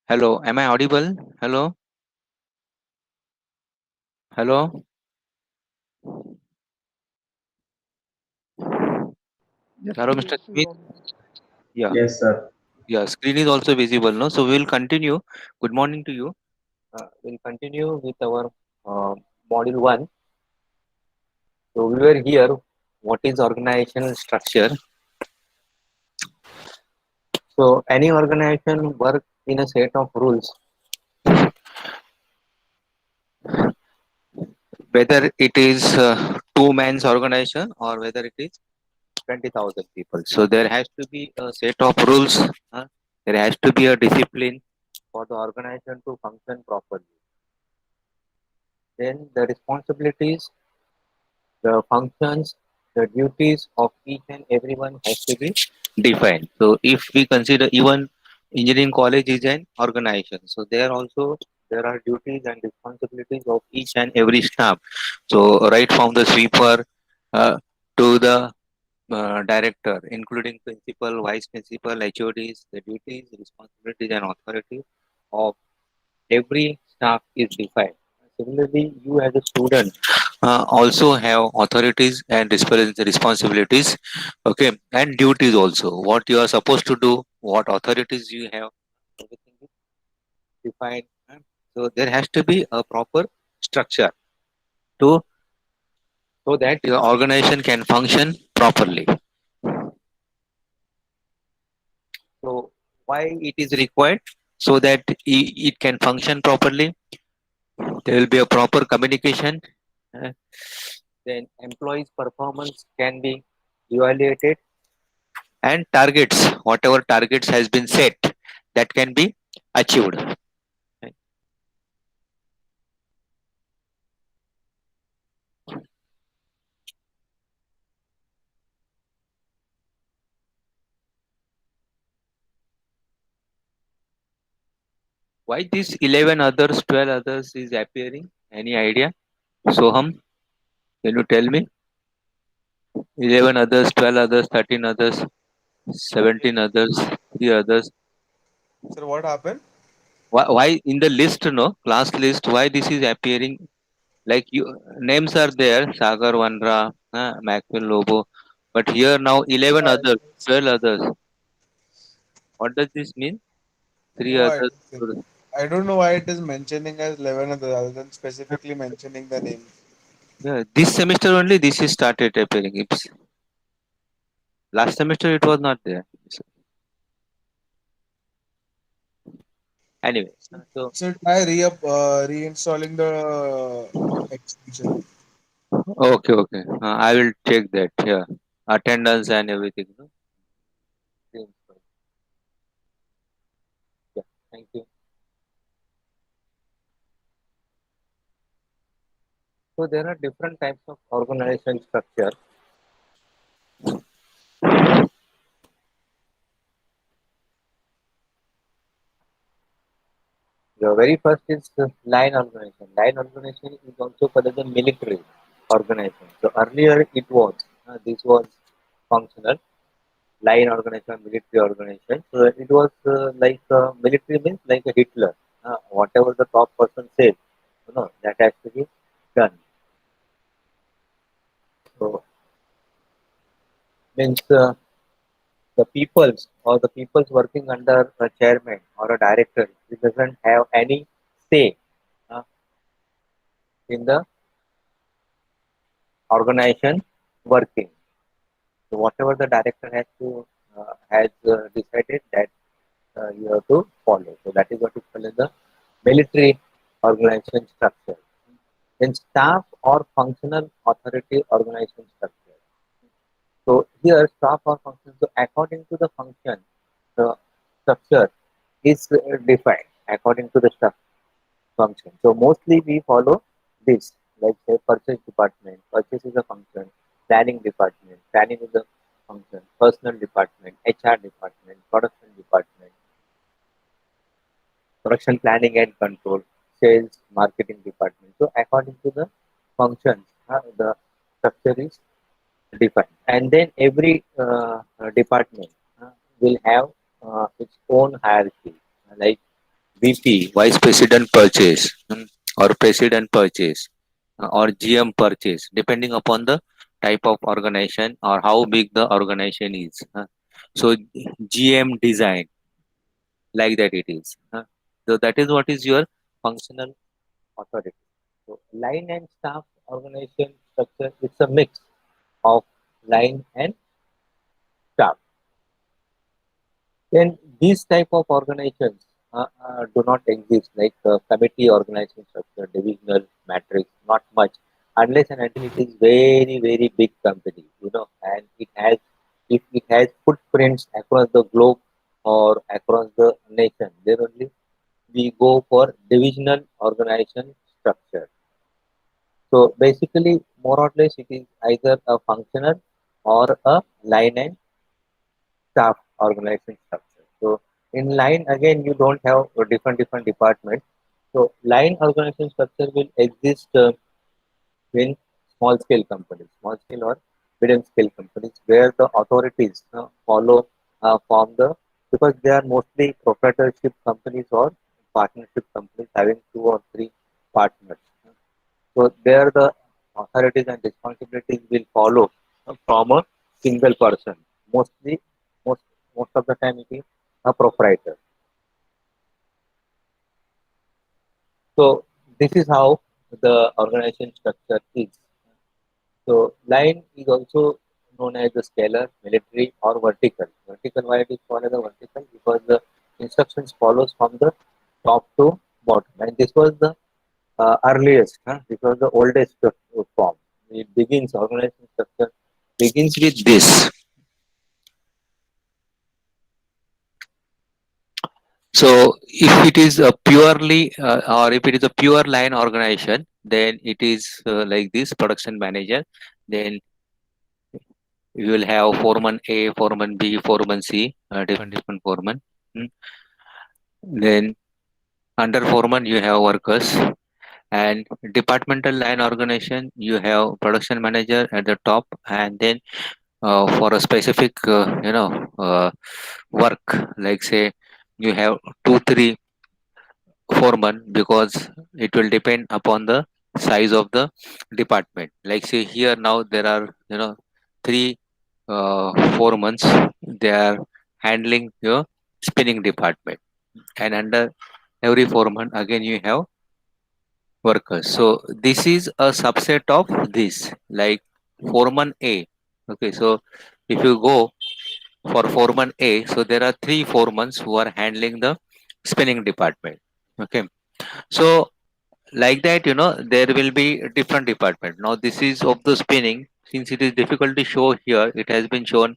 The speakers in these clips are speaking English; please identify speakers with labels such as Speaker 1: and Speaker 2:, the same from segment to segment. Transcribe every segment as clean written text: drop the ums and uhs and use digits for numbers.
Speaker 1: Hello, am I audible? Hello, hello,
Speaker 2: Yes,
Speaker 1: hello,
Speaker 2: sir,
Speaker 1: Mr.
Speaker 2: this is
Speaker 1: Smith.
Speaker 2: audible.
Speaker 1: Yeah,
Speaker 3: Yes, sir.
Speaker 1: yeah. Screen is also visible, no? So we will continue. Good morning to you. We'll continue with our uh, module one. So we were here. What is organizational structure? So any organization works in a set of rules, whether it is two man's organization or whether it is 20,000 people. So there has to be a set of rules. There has to be a discipline for the organization to function properly. Then the responsibilities, the functions, the duties of each and everyone has to be defined. So if we consider even engineering college is an organization, so there also there are duties and responsibilities of each and every staff. So right from the sweeper to the director, including principal, vice principal, HODs, the duties, responsibilities, and authority of every staff is defined. Similarly, you as a student also have authorities and responsibilities, okay, and duties also. What you are supposed to do, what authorities you have, everything is defined. So there has to be a proper structure to so that your organization can function properly. So why it is required? So that it can function properly. There will be a proper communication. uh, then employees' performance can be evaluated and targets, whatever targets has been set, that can be achieved. Why this 11 others, 12 others is appearing? Any idea? Soham, can you tell me? 11 others, 12 others, 13 others, 17 others, 3 others.
Speaker 4: Sir, what happened?
Speaker 1: Why in the list, no? Class list, why this is appearing? Like you names are there, Sagar Vanra, Maxwell Lobo, but here now 11
Speaker 4: Yeah,
Speaker 1: others, 12 others. What does this mean? Three
Speaker 4: no
Speaker 1: others.
Speaker 4: idea, sir. I don't know why it is mentioning as 11 other than specifically mentioning the name.
Speaker 1: Yeah, this semester only this is started appearing. It's, last semester it was not there. So, anyway, so
Speaker 4: So try reinstalling the extension.
Speaker 1: okay, okay. I will check that. Yeah, attendance and everything. No? Same file. Yeah, thank you. So there are different types of organization structure. The very first is line organization. Line organization is also called as a military organization. So earlier it was this was functional line organization, military organization. So it was like military means like a Hitler. Whatever the top person says, that has to be done. So means the peoples or the peoples working under a chairman or a director, it doesn't have any say uh, in the organization working. So whatever the director has decided that you have to follow. So that is what is called as the military organization structure. Then staff or functional authority organization structure. So here staff or function. So according to the function, the structure is defined according to the function. So mostly we follow this, like say purchase department. Purchase is a function. Planning department. Planning is a function. Personal department. HR department. Production planning and control. Sales, marketing department. So according to the functions, the structure is defined. And then every department will have its own hierarchy, like VP, Vice President Purchase, or President Purchase, or GM Purchase, depending upon the type of organization or how big the organization is. So GM Design, like that it is. So that is what is your functional authority. So line and staff organization structure, it's a mix of line and staff. Then these type of organizations do not exist, like committee organization structure, divisional matrix, not much, unless and until it is very very big company, and if it has footprints across the globe or across the nation, then only we go for divisional organization structure. So basically, more or less, it is either a functional or a line and staff organization structure. So in line again, you don't have a different departments. So line organization structure will exist in small scale or medium scale companies, where the authorities follow from the, because they are mostly proprietorship companies or partnership companies having two or three partners. So there the authorities and responsibilities will follow from a single person. Mostly, most most of the time it is a proprietor. So this is how the organization structure is. So line is also known as the scalar, military, or vertical. Vertical, why it is called as a vertical? Because the instructions follows from the top to bottom, and this was the earliest. This was the oldest form. It begins, organization structure begins with this. So if it is a purely or if it is a pure line organization, then it is like this: production manager. Then you will have foreman A, foreman B, foreman C, different foreman. Mm. Then under foreman you have workers, and departmental line organization you have production manager at the top, and then for a specific work, like say you have 2 3 foreman, because it will depend upon the size of the department. Like say here now there are three foremen, they are handling your spinning department, and under every foreman again you have workers. So this is a subset of this, like foreman A. Okay, so if you go for foreman A, so there are three foremen who are handling the spinning department. Okay, so like that, there will be a different department. Now this is of the spinning. Since it is difficult to show here, it has been shown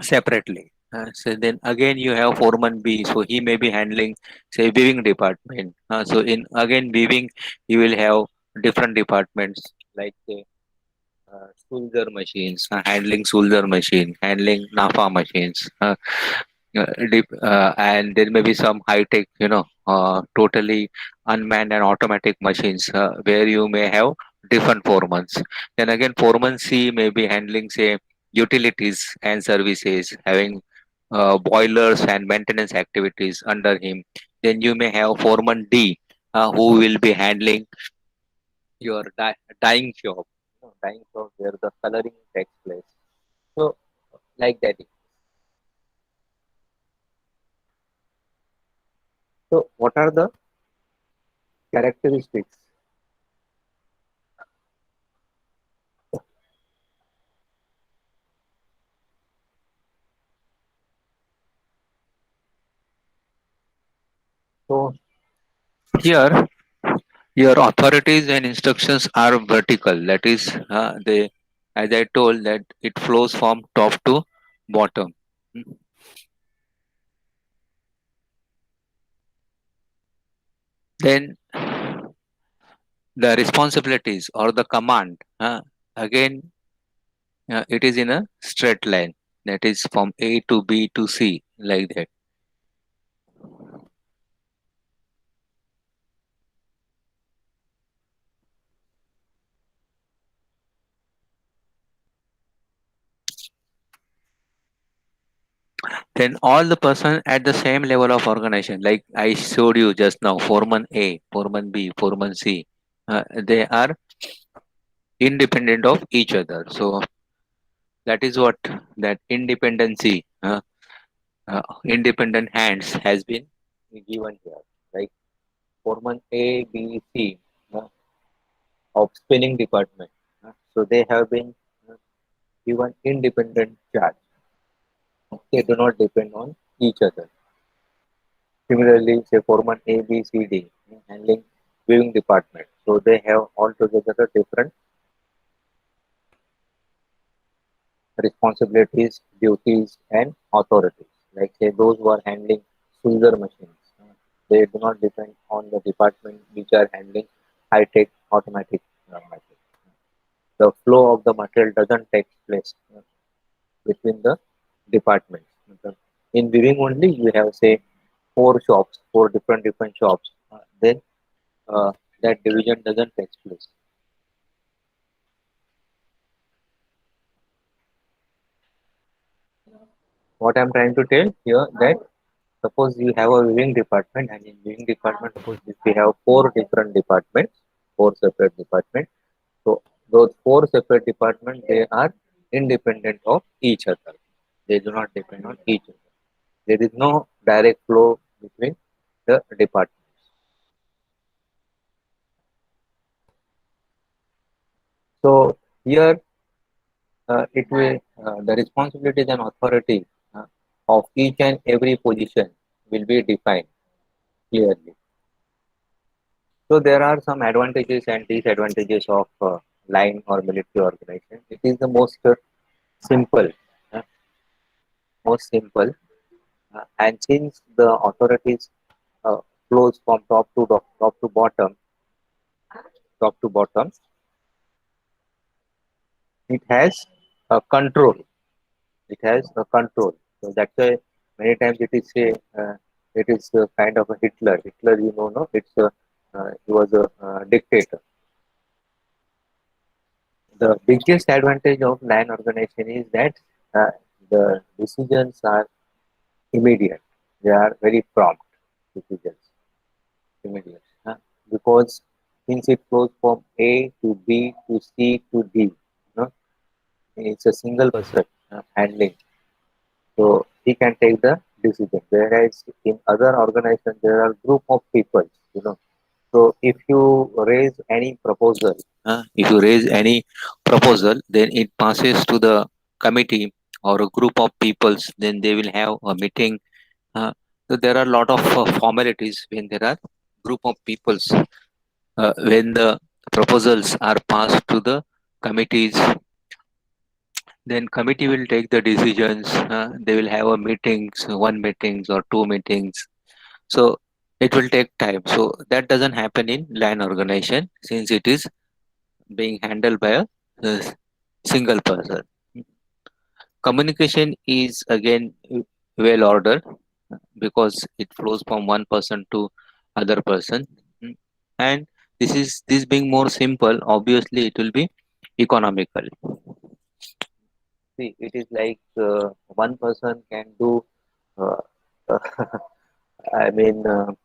Speaker 1: separately. So then again you have foreman B, so he may be handling say weaving department. So in again weaving you will have different departments, like say soldier machines, handling soldier machine, handling nafa machines, and there may be some high tech, totally unmanned and automatic machines, where you may have different foremans. Then again, foreman C may be handling, say, utilities and services, having boilers and maintenance activities under him. Then you may have foreman D, who will be handling your dyeing shop, dyeing shop where the coloring takes place. So, like that. So, what are the characteristics? So, here your authorities and instructions are vertical. That is, as I told, that it flows from top to bottom. Then the responsibilities or the command, again, it is in a straight line. That is from A to B to C, like that. then all the person at the same level of organization, like I showed you just now, foreman A, foreman B, foreman C, they are independent of each other. So that is what that independency, independent hands has been given here. Like foreman A, B, C of spinning department. So they have been uh, given independent charge. They do not depend on each other. Similarly, say foreman A, B, C, D handling viewing department. So they have altogether different responsibilities, duties, and authorities. Like say those who are handling Sulzer machines, they do not depend on the department which are handling high-tech automatic machines. The flow of the material doesn't take place between the departments. In viewing only, you have say four shops, four different shops. Then that division doesn't take place. What I'm trying to tell here that suppose you have a viewing department, and in viewing department, suppose if we have four different departments, four separate departments. So those four separate departments, they are independent of each other. They do not depend on each other. There is no direct flow between the departments. So here it will the responsibilities and authority of each and every position will be defined clearly. So there are some advantages and disadvantages of line or military organization. It is the simple, uh, most simple, and since the authorities uh, flows from top to bottom, it has a control. It has a control. So that's why many times it is a kind of a Hitler. Hitler, you know, no, he was a dictator. The biggest advantage of line organization is that uh, the decisions are immediate. They are very prompt decisions, immediate. Because since it flows from A to B to C to D, it's a single person handling. So he can take the decision. Whereas in other organizations, there are group of people. So if you raise any proposal, then it passes to the committee or a group of peoples. Then they will have a meeting. Uh, so there are a lot of formalities when there are group of peoples. When the proposals are passed to the committees, then committee will take the decisions. They will have a meetings, one meetings or two meetings. So it will take time. So that doesn't happen in line organization since it is being handled by a single person. Communication is again well ordered because it flows from one person to other person. And this being more simple, obviously it will be economical. See, it is like one person can do. Uh, I mean, how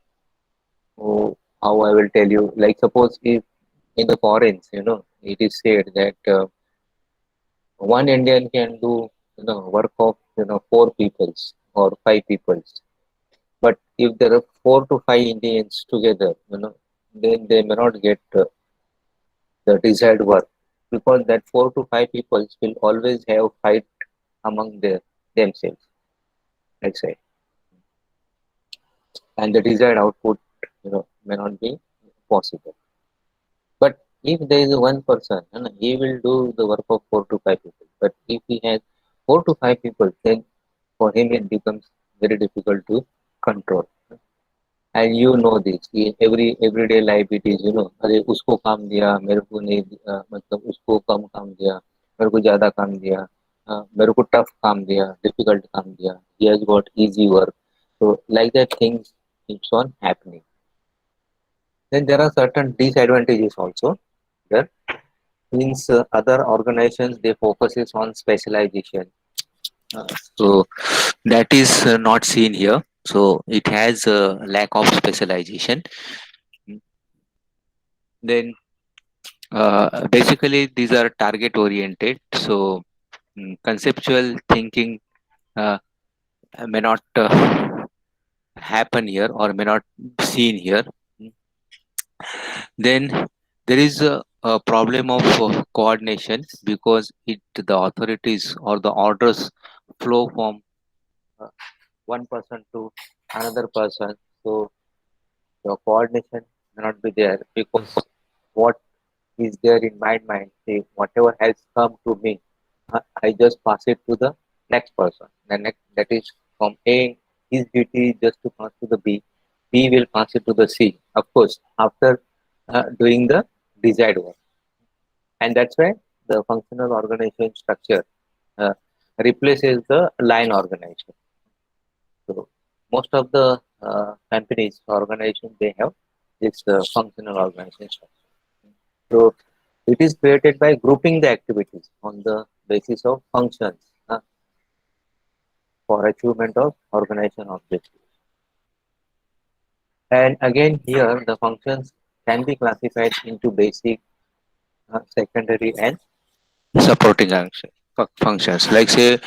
Speaker 1: I will tell you. Like suppose if in the foreigns, it is said that one Indian can do work of four peoples or five peoples. But if there are four to five Indians together, then they may not get the desired work because that four to five people will always have fight among themselves, let's say, and the desired output, may not be possible. But if there is one person, he will do the work of four to five people. But if he has four to five people, then for him it becomes very difficult to control. And you know this in everyday life it is, अरे उसको काम दिया मेरे को नहीं मतलब उसको कम काम दिया मेरे को ज्यादा काम दिया मेरे को टफ काम दिया डिफिकल्ट काम दिया he has got easy work. So like that things keeps on happening. Then there are certain disadvantages also there. Means other organizations they focuses on specialization. Uh, so that is not seen here. So it has a lack of specialization. Mm. Then basically these are target oriented. So conceptual thinking uh, may not happen here or may not seen here. Mm. Then there is a problem of coordination because the authorities or the orders flow from uh, one person to another person. So the coordination may not be there because what is there in my mind, say whatever has come to me, I just pass it to the next person. The next that is from A, his duty is just to pass to the B. B will pass it to the C. Of course, after doing the desired work, and that's why the functional organization structure uh, replaces the line organization. So most of the companies organization they have this functional organization structure. So it is created by grouping the activities on the basis of functions for achievement of organization objectives. And again here the functions can be classified into basic, secondary and supporting functions. Like say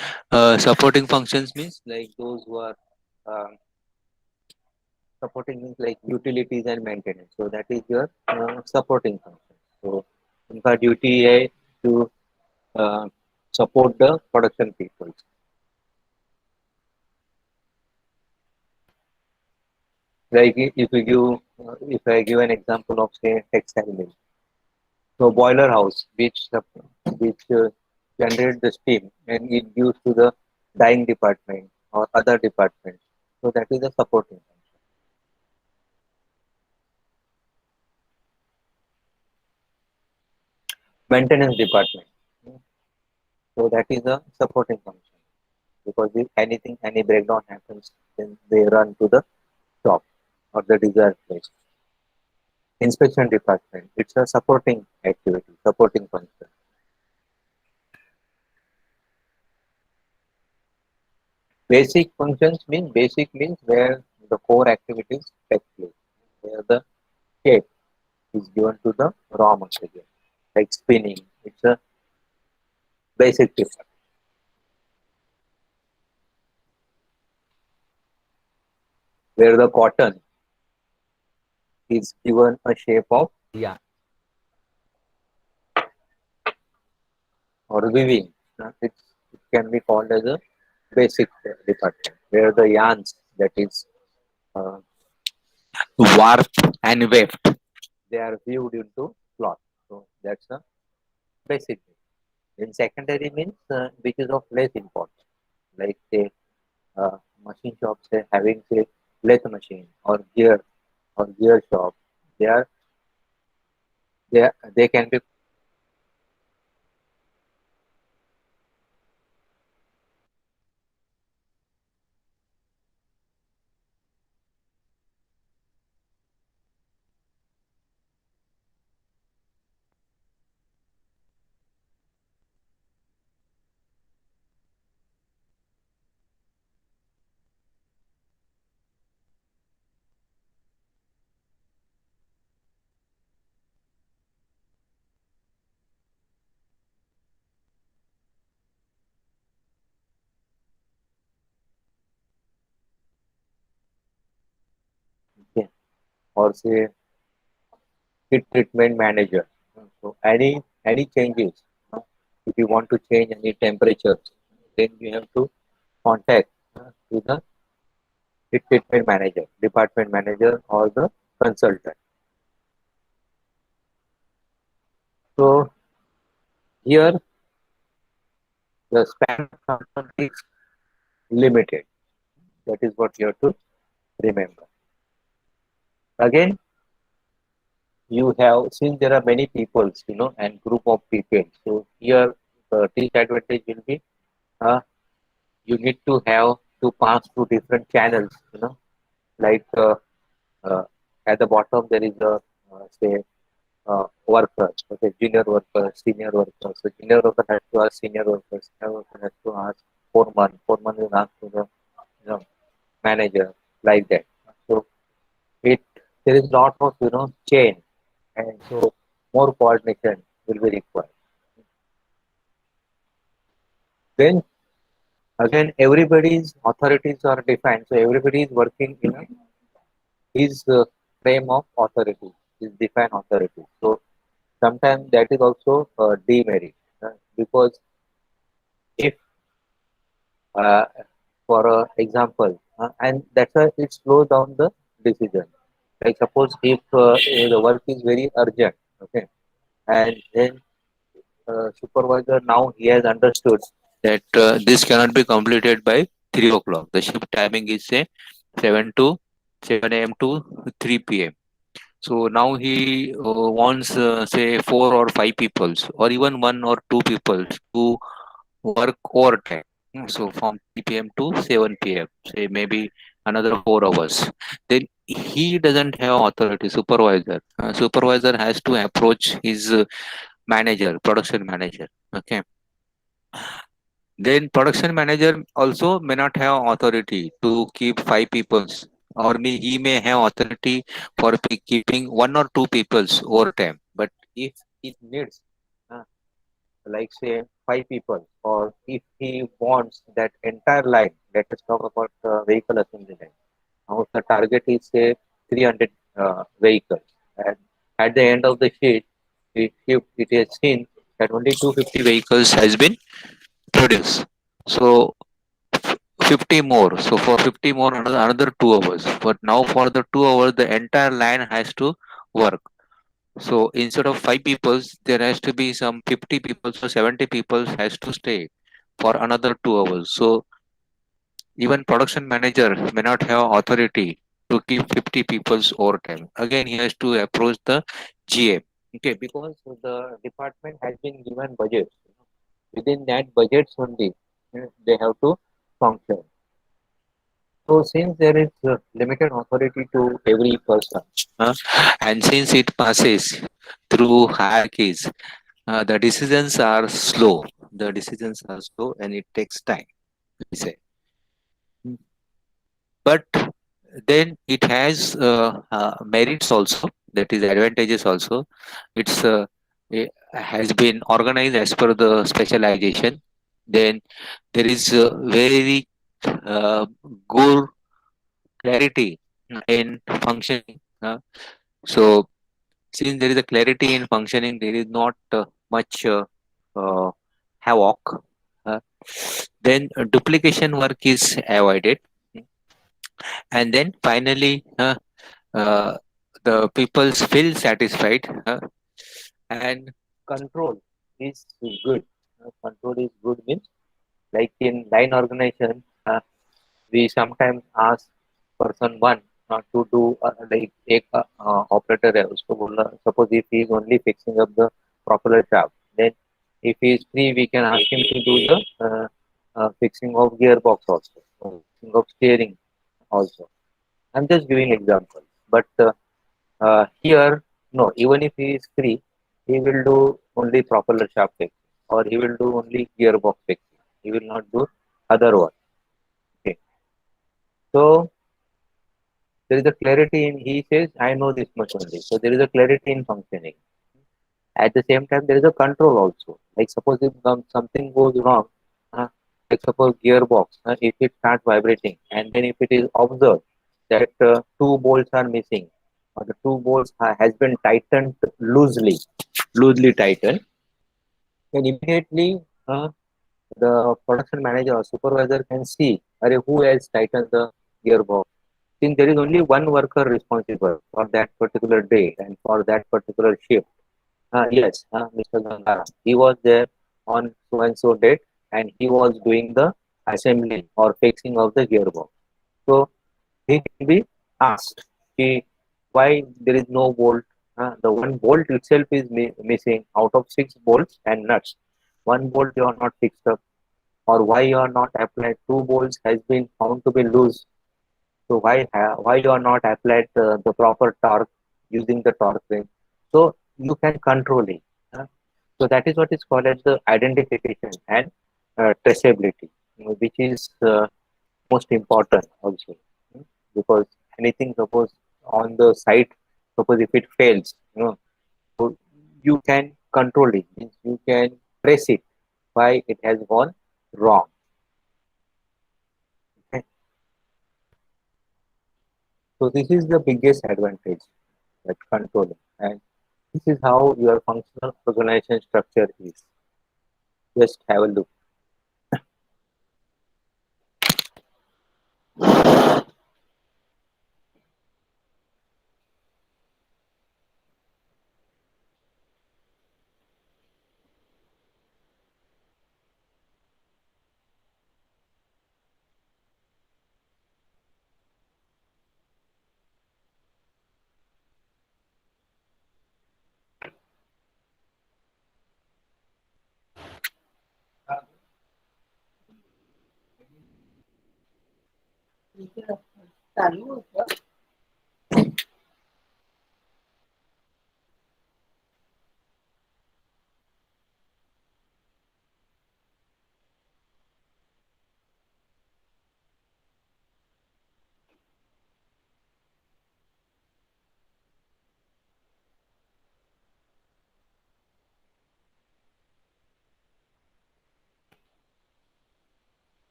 Speaker 1: supporting functions means like those who are um, supporting means like utilities and maintenance. So that is your supporting function. So उनका duty है to uh, support the production people. Like if we give, if I give an example of say textile mill, so boiler house which generate the steam and it gives to the dyeing department or other departments. So that is the supporting function. Maintenance department. So that is the supporting function because if anything any breakdown happens, then they run to the shop or the desired place. Inspection department. It's a supporting activity, supporting function. Basic functions mean basic means where the core activities take place, where the shape is given to the raw material, like spinning. It's a basic department. Where the cotton is given a shape of yarn or weaving. It can be called as a basic department, where the yarns that is uh, warped and weft, they are weaved into cloth. So that's a basic. In secondary means which is of less importance, like say machine shops having say lathe machine or gear shop. They are they can be yeah, or say heat treatment manager. So any changes, if you want to change any temperature, then you have to contact to the heat treatment manager, department manager, or the consultant. So here the span of control is limited. That is what you have to remember. Again, you have since there are many peoples, and group of people. So here the disadvantage will be you need to have to pass through different channels. Like uh, at the bottom there is a say worker, okay, junior worker, senior worker. So junior worker has to ask senior worker, senior worker has to ask foreman will ask to the you know, manager, like that. So it there is lot of chain, and so more coordination will be required. Then again, everybody's authorities are defined, so everybody is working in his frame of authority, his defined authority. So sometimes that is also a demerit, because if uh, for example, and that's why it slows down the decision. Like suppose if the work is very urgent, okay, and then supervisor now he has understood that this cannot be completed by 3 o'clock. The shift timing is say 7 a.m. to 3 p.m. So now he wants say 4 or 5 peoples or even 1 or 2 people to work overtime. So from 3 p.m. to 7 p.m. Say maybe another 4 hours. Then he doesn't have authority. Supervisor has to approach his manager, production manager. Okay. Then production manager also may not have authority to keep 5 peoples, or he may have authority for keeping 1 or 2 peoples over time. But if it needs uh, like say 5 people, or if he wants that entire line, let us talk about vehicle assembly line. Now the target is say 300 vehicles, and at the end of the shift, it is seen that only 250 vehicles has been produced. So 50 more. So for 50 more, another 2 hours. But now for the 2 hours, the entire line has to work. So instead of 5 people, there has to be some 50 people, so 70 people has to stay for another 2 hours. So even production manager may not have authority to keep 50 people's overtime. Again, he has to approach the GM. Okay, because the department has been given budget. Within that budgets only, they have to function. So since there is limited authority to every person, uh, and since it passes through hierarchies, the decisions are slow. The decisions are slow, and it takes time. We say, but then it has merits also. That is advantages also. It has been organized as per the specialization. Then there is very good clarity in functioning. So since there is a clarity in functioning, there is not much uh, havoc. Uh, then duplication work is avoided, and then finally uh, the people feel satisfied, and control is good. Control is good means like in line organization, we sometimes ask person one to do like एक operator है उसको बोलना, suppose if he is only fixing up the propeller shaft, then if he is free we can ask him to do the fixing of gearbox also, fixing of steering also. I'm just giving example, but here no, even if he is free, he will do only propeller shaft fixing, or he will do only gearbox fixing, he will not do other one. Okay, so there is a clarity in, he says I know this much only, so there is a clarity in functioning. At the same time there is a control also, like suppose if something goes wrong, uh, like suppose gearbox, if it starts vibrating and then if it is observed that two bolts are missing, or the two bolts has been tightened loosely tightened, then immediately the production manager or supervisor can see who has tightened the gearbox. Since there is only one worker responsible for that particular day and for that particular shift. Yes, Mr. Gangara. He was there on so and so date, and he was doing the assembly or fixing of the gearbox. So he can be asked, why there is no bolt? The one bolt itself is missing out of 6 bolts and nuts. One bolt you are not fixed up, or why you are not applied? 2 bolts has been found to be loose. So why you are not applied the proper torque using the torque wrench? So you can control it. So that is what is called as the identification and traceability. which is most important also. Hmm. Because anything suppose on the site, suppose if it fails, so you can control it, means you can trace it why it has gone wrong. Okay. So this is the biggest advantage, that controlling, and this is how your functional organization structure is. Just have a look.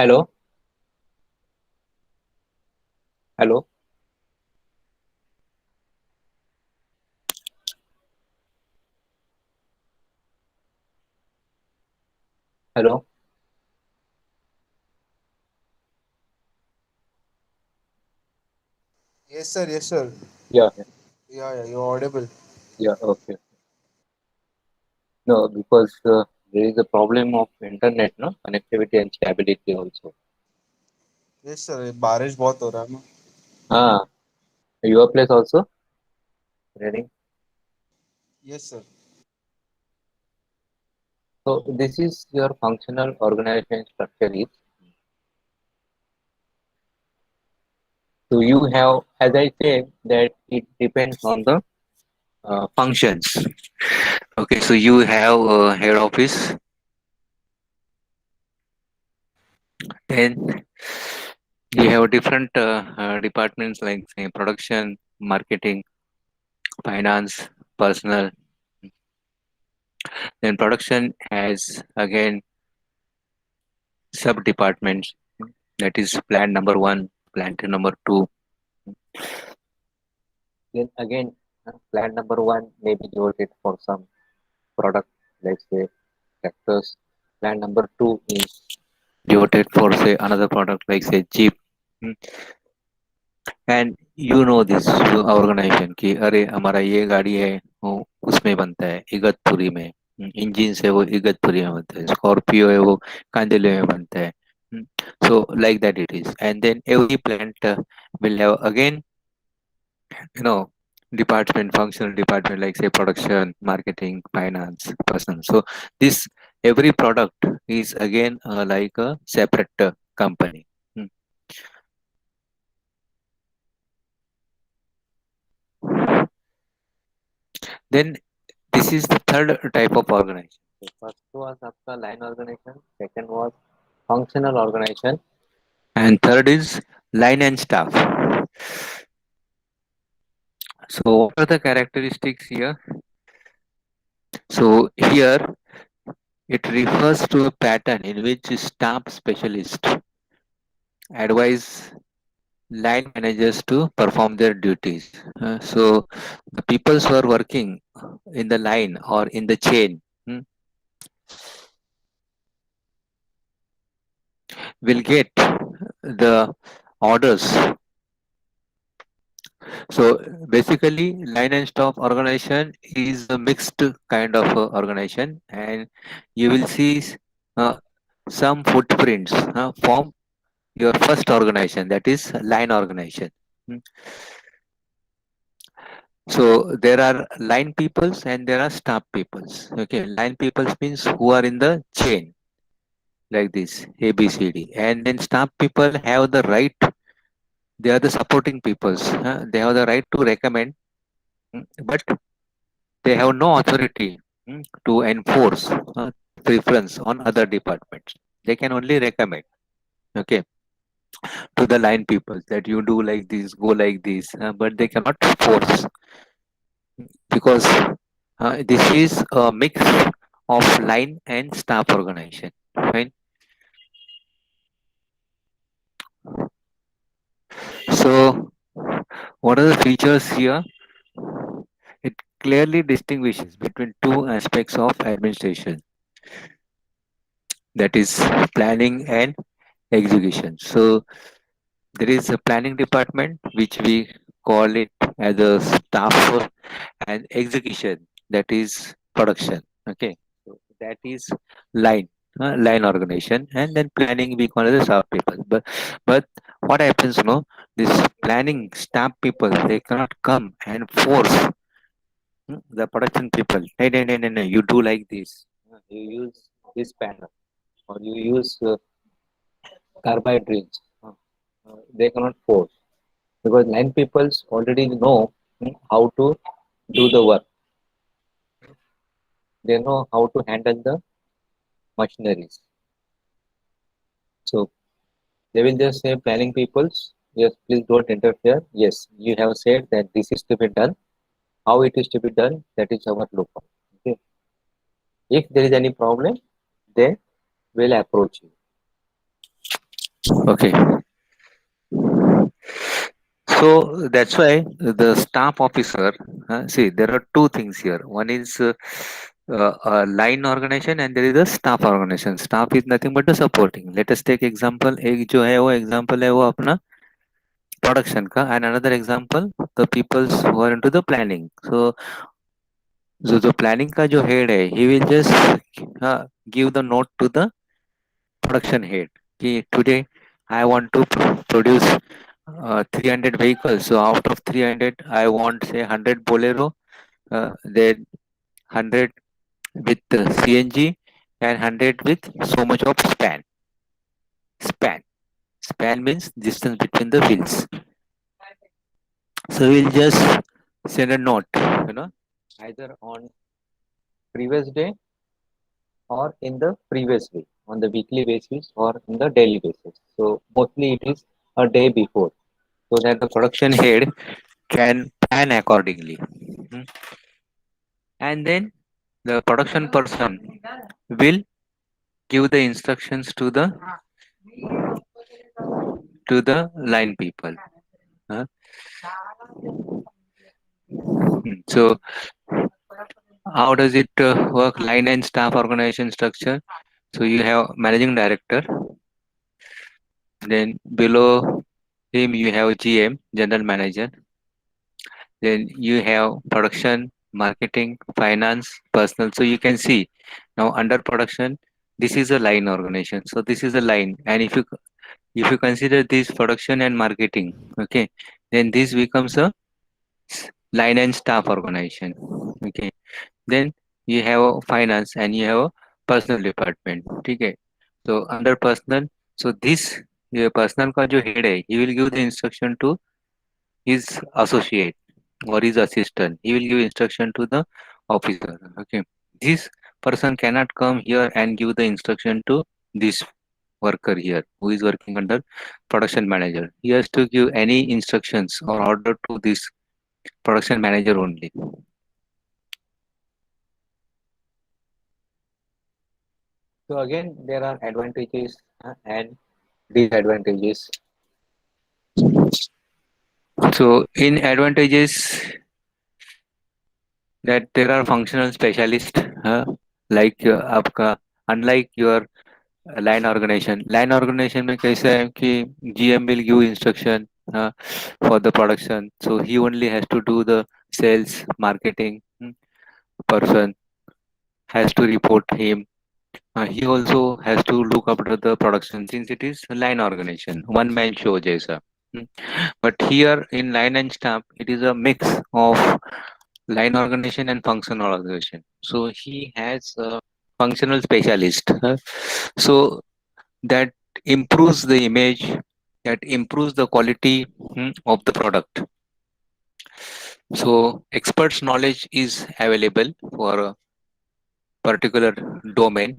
Speaker 1: Hello, hello, hello.
Speaker 4: Yes, sir. Yes, sir.
Speaker 1: Yeah, yeah,
Speaker 4: Yeah, yeah. You're audible.
Speaker 1: yeah. Okay. No, because there is a problem of internet, no connectivity and stability also.
Speaker 4: Yes, sir. बारिश बहुत हो रहा है ना.
Speaker 1: Ah, your place also raining.
Speaker 4: Yes, sir.
Speaker 1: So this is your functional organization structure is. So you have, as I said, that it depends on the functions. Okay, so you have head office, then you have different departments like say production, marketing, finance, personal. Then production has again sub departments, that is plant number one, plant number two. Then again, plant number one may be devoted for some product, let's say tractors. Plant number two is devoted for say another product like say jeep. Hmm. And you know this organization कि अरे हमारा ये गाड़ी है वो उसमें बनता है इगतपुरी में, इंजन से वो इगतपुरी में बनता है, स्कॉर्पियो है वो कांदिवली में बनता है. So like that it is, and then every plant will have again, you know, department, functional department like say production, marketing, finance, person. So this every product is again like a separate company. Hmm. Then this is the third type of organization. So first was आपका line organization, second was functional organization, and third is line and staff. So what are the characteristics here? So here it refers to a pattern in which staff specialists advise line managers to perform their duties. So the people who are working in the line or in the chain, will get the orders. So basically, line and staff organization is a mixed kind of organization, and you will see uh, some footprints from your first organization, that is line organization. Mm. So there are line peoples and there are staff peoples. Okay, line peoples means who are in the chain like this A B C D, and then staff people have the right. They are the supporting peoples. They have the right to recommend, but they have no authority to enforce their preference on other departments. They can only recommend, okay, to the line people that you do like this, go like this, but they cannot force because this is a mix of line and staff organization. Right? So, what are the features here? It clearly distinguishes between two aspects of administration, that is planning and execution. So, there is a planning department which we call it as a staff and execution, that is production. Okay, so that is line line organization, and then planning we call it the staff people. But what happens, this planning staff people, they cannot come and force the production people. Hey, no, no, no, no, you do like this. You use this panel or you use carbohydrates. They cannot force because line peoples already know how to do the work. They know how to handle the machineries. So they will just say, planning peoples, yes, please don't interfere. Yes, you have said that this is to be done. How it is to be done, that is our lookout. Okay. If there is any problem, they will approach you. Okay. So that's why the staff officer, see, there are two things here. One is a line organization and there is a staff organization. Staff is nothing but the supporting. Let us take example. एक जो है वो example है वो अपना production का, and another example the peoples who are into the planning. So जो planning का जो head है, he will just give the note to the production head. कि today I want to produce 300 vehicles. So out of 300, I want say 100 Bolero, then 100 with CNG, and 100 with so much of span. Span. Span means distance between the wheels. So we'll just send a note, either on previous day or in the previous week, on the weekly basis or in the daily basis. So mostly it is a day before, so that the production head can plan accordingly. And then the production person will give the instructions to the line people. Huh? So how does it work? Line and staff organization structure. So you have managing director, then below him you have GM, general manager, then you have production, marketing, finance, personal. So you can see now under production, this is a line organization. So this is a line, and if you consider this production and marketing, okay, then this becomes a line and staff organization. Okay, then you have a finance and you have a personal department. Okay, so under personal, so this your personal का जो head है, he will give the instruction to his associate or his assistant. He will give instruction to the officer. Okay, this person cannot come here and give the instruction to this worker here who is working under production manager. He has to give any instructions or order to this production manager only. So again, there are advantages and disadvantages. So in advantages, that there are functional specialists, like आपका unlike your line organisation में कैसा है कि GM will give instruction for the production, so he only has to do the sales marketing person has to report him. He also has to look after the production since it is line organization, one man show jaisa. Hmm. But here in line and staff, it is a mix of line organization and functional organization. So he has a functional specialist. So that improves the image, that improves the quality of the product. So experts knowledge is available for a particular domain,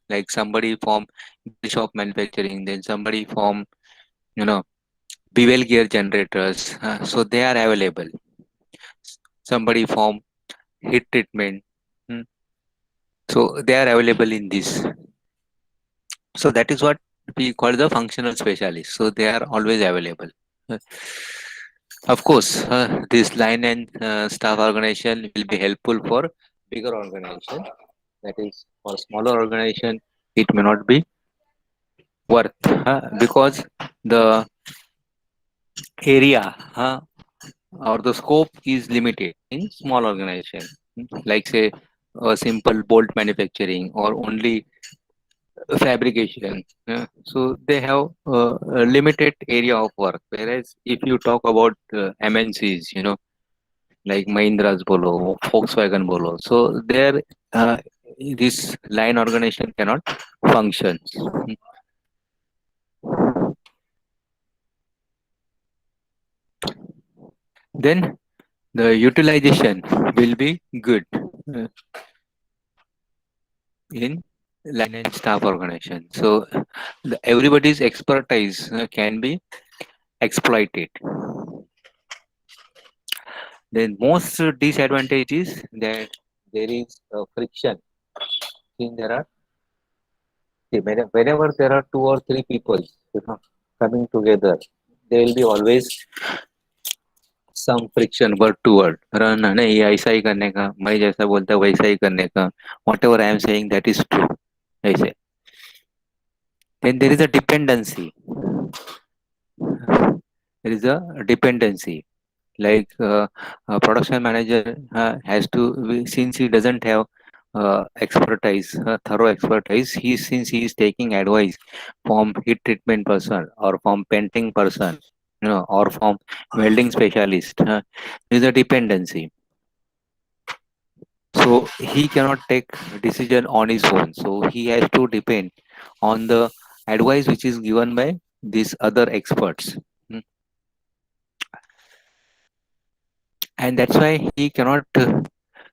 Speaker 1: like somebody from gear shop manufacturing, then somebody from you know bevel gear generators, so they are available. Somebody from heat treatment, mm, so they are available in this. So that is what we call the functional specialist. So they are always available. Uh, Of course, this line and staff organization will be helpful for bigger organization. That is, for smaller organization, it may not be worth because the area or the scope is limited in small organization. Like say a simple bolt manufacturing or only fabrication. So they have a limited area of work. Whereas if you talk about MNCs, like Mahindra's bolo, Volkswagen bolo, so there this line organization cannot function. Then the utilization will be good in line and staff organization. So everybody's expertise can be exploited. Then most disadvantage is that there is friction. In there are whenever there are two or three people, coming together, there will be always some friction word to word. "Run, नहीं ऐसा ही करने का, मैं जैसा बोलता वैसा ही करने का, whatever I am saying that is true." ऐसे. Then there is a dependency. There is a dependency. Like a production manager has to, since he doesn't have expertise, thorough expertise, since he is taking advice from heat treatment person or from painting person, or from welding specialist, there is a dependency. So he cannot take decision on his own. So he has to depend on the advice which is given by these other experts. Hmm. And that's why he cannot,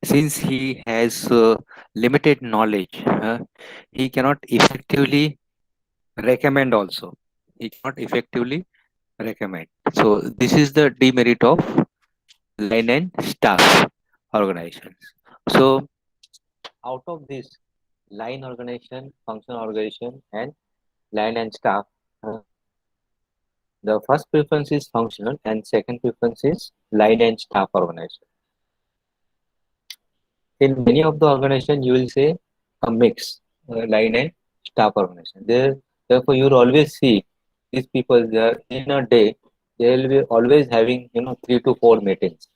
Speaker 1: since he has limited knowledge, he cannot effectively recommend also. He cannot effectively recommend. So this is the demerit of line and staff organizations. So out of this line organization, function organization, and line and staff, the first preference is functional and second preference is line and staff organization. In many of the organization, you will say a mix, line and staff organization. Therefore, you will always see these people there in a day. They will be always having 3 to 4 meetings,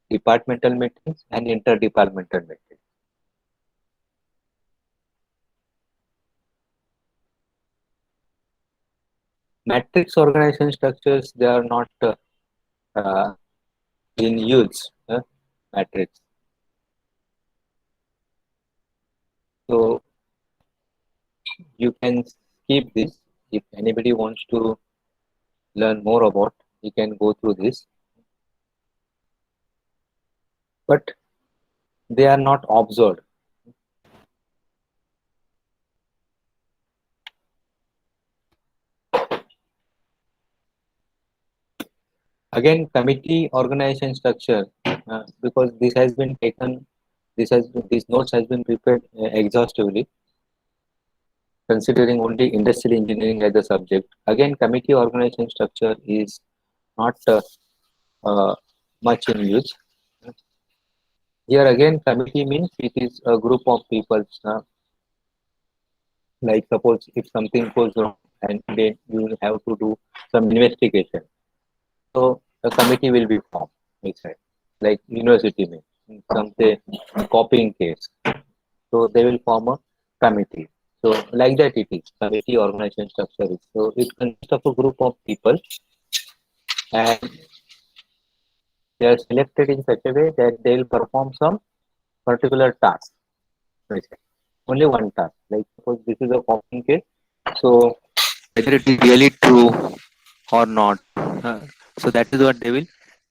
Speaker 1: departmental meetings and interdepartmental meetings. Matrix organization structures, they are not uh, in use. Matrix. So you can skip this. If anybody wants to learn more about, you can go through this. But they are not observed. Again, committee organization structure, because this has been taken, this notes has been prepared exhaustively, considering only industrial engineering as a subject. Again, committee organization structure is not uh, much in use. Here again, committee means it is a group of people Like suppose if something goes wrong and then you have to do some investigation. So a committee will be formed inside, like university may, some say copying case. So they will form a committee. So like that it is, committee organization structure is. So it consists of a group of people and they are selected in such a way that they will perform some particular task. Let's say. Only one task. Like suppose this is a copying case. So whether it is really true or not. So that is what they will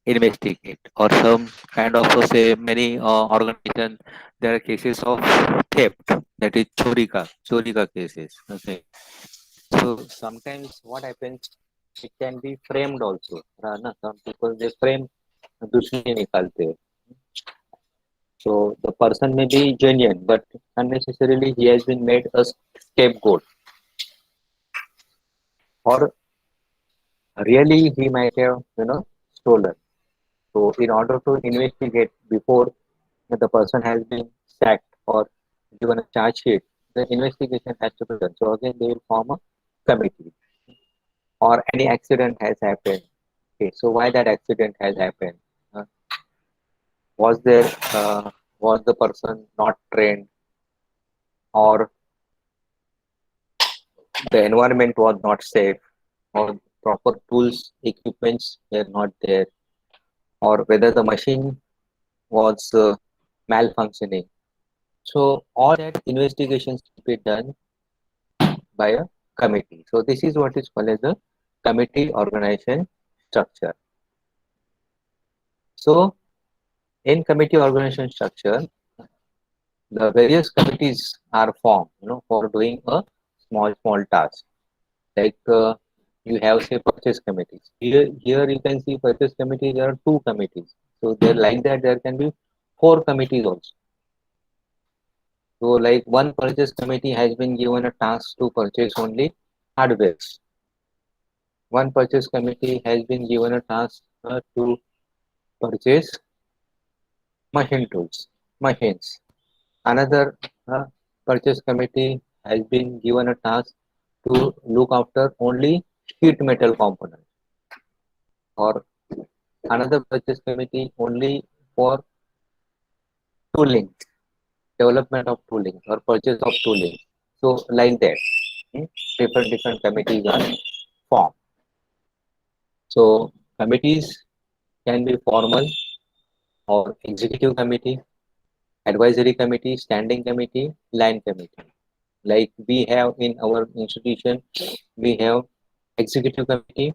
Speaker 1: investigate. Or some kind of say many organizations there are cases of theft, that is chorika cases. Okay. So sometimes what happens, it can be framed also. Na? Some people they frame दुश्मनी निकालते हैं. So the person may be genuine, but unnecessarily he has been made a scapegoat, or really he might have stolen. So in order to investigate before the person has been sacked or given a charge sheet, the investigation has to be done. So again, they will form a committee. Or any accident has happened. Okay, so why that accident has happened? Uh, was there was the person not trained, or the environment was not safe, or proper tools equipments were not there, or whether the machine was malfunctioning. So all that investigations to be done by a committee. So this is what is called as a committee organization structure. So in committee organization structure, the various committees are formed, for doing a small task. Like you have say purchase committees. Here you can see purchase committee. There are two committees. So there like that there can be four committees also. So like one purchase committee has been given a task to purchase only hardware. One purchase committee has been given a task to purchase machine tools, machines. Another purchase committee has been given a task to look after only sheet metal components, or another purchase committee only for tooling, development of tooling or purchase of tooling. So like that, different committees are formed. So committees can be formal or executive committee, advisory committee, standing committee, line committee. Like we have in our institution, we have executive committee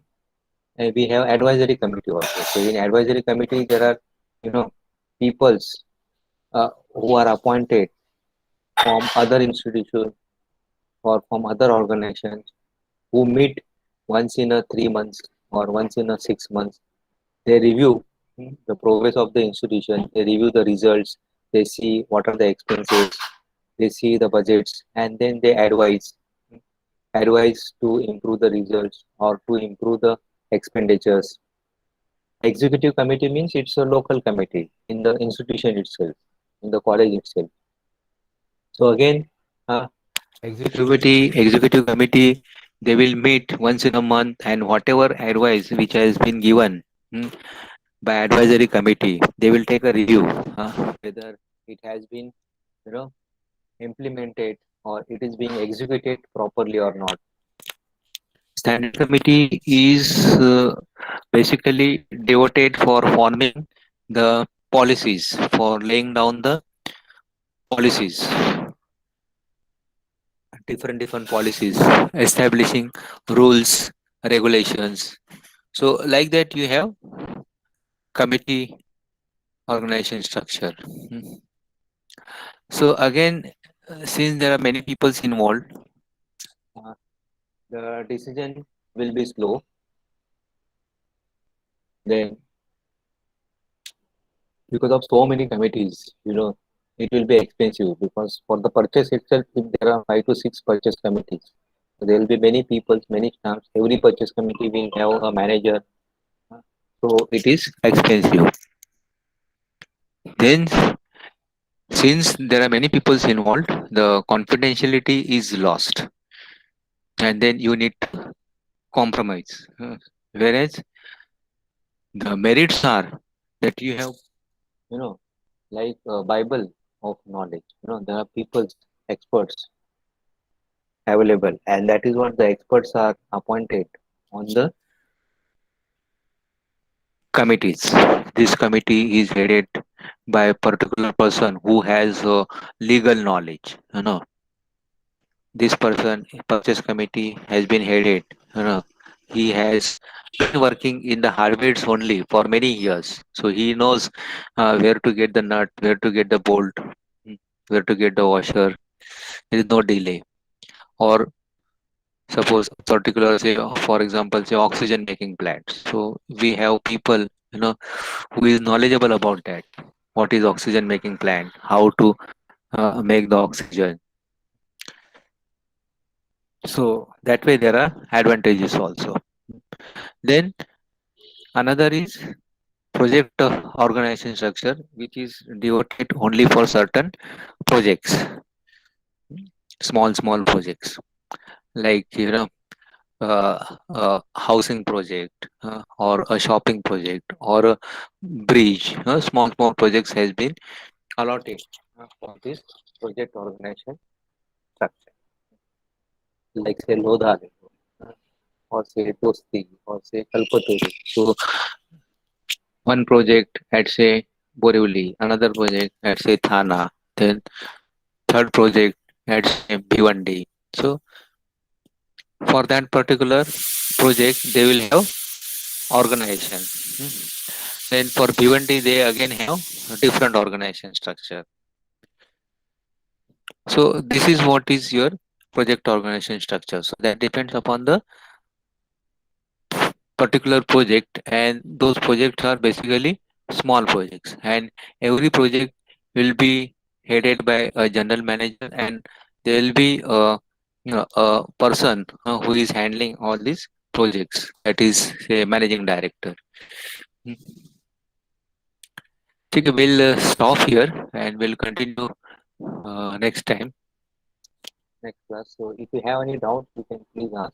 Speaker 1: and we have advisory committee also. So in advisory committee, there are peoples who are appointed from other institutions or from other organizations who meet once in a 3 months or once in a 6 months. They review the progress of the institution, they review the results, they see what are the expenses, they see the budgets, and then they advise to improve the results or to improve the expenditures. Executive committee means it's a local committee in the institution itself, in the college itself. So again, uh, executive committee, they will meet once in a month, and whatever advice which has been given by advisory committee, they will take a review whether it has been you know implemented or it is being executed properly or not. Standing committee is basically devoted for forming the policies, for laying down the policies, different policies, establishing rules, regulations. So like that you have committee organization structure. So again, since there are many peoples involved, uh, the decision will be slow. Then because of so many committees, it will be expensive because for the purchase itself, if there are 5 to 6 purchase committees, there will be many people, many staffs. Every purchase committee will have a manager, so it is expensive. Then Since there are many people involved, the confidentiality is lost, and then you need to compromise. Whereas the merits are that you have, you know, like a Bible of knowledge. There are people's experts available, and that is what the experts are appointed on the committees. This committee is headed by a particular person who has legal knowledge. This person, purchase committee, has been headed. He has been working in the hardwares only for many years, so he knows where to get the nut, where to get the bolt, where to get the washer. There is no delay. Or suppose particular, say, for example, say oxygen making plants. So we have people, who is knowledgeable about that. What is oxygen making plant? How to make the oxygen. So that way there are advantages also. Then another is project organization structure, which is devoted only for certain projects, small projects, like housing project, or a shopping project, or a bridge. Small projects has been allotted for this project organization structure, like say Lodha, uh, or say Dosti, or say Kalpaturi. So one project at say Borivali, another project at say Thana, then third project at say Bhiwandi. So for that particular project, they will have organization. Then for Bhiwandi, they again have a different organization structure. So this is what is your project organization structure. So that depends upon the particular project, and those projects are basically small projects, and every project will be headed by a general manager, and there will be a person who is handling all these projects, that is say managing director. Hmm. Okay, we'll stop here and we'll continue next time, next class. So if you have any doubt, you can please ask.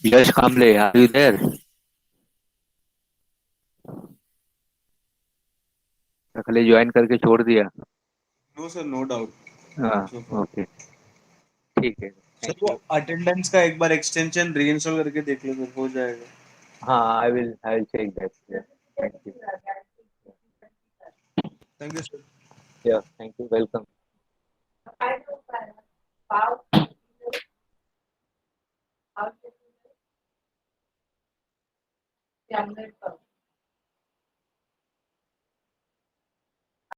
Speaker 1: Yash Kamble, are you there? खाली join करके छोड़ दिया.
Speaker 4: No sir, no doubt
Speaker 1: हाँ,
Speaker 4: so far.
Speaker 1: Okay, ठीक है,
Speaker 4: sir
Speaker 1: thank
Speaker 4: वो
Speaker 1: you.
Speaker 4: Attendance का एक बार एक्सटेंशन रीइंस्टॉल करके देख लो, सर हो जाएगा.
Speaker 1: हाँ, I will check that. Yeah, thank you.
Speaker 4: Thank you sir.
Speaker 1: Yeah, thank you. Welcome.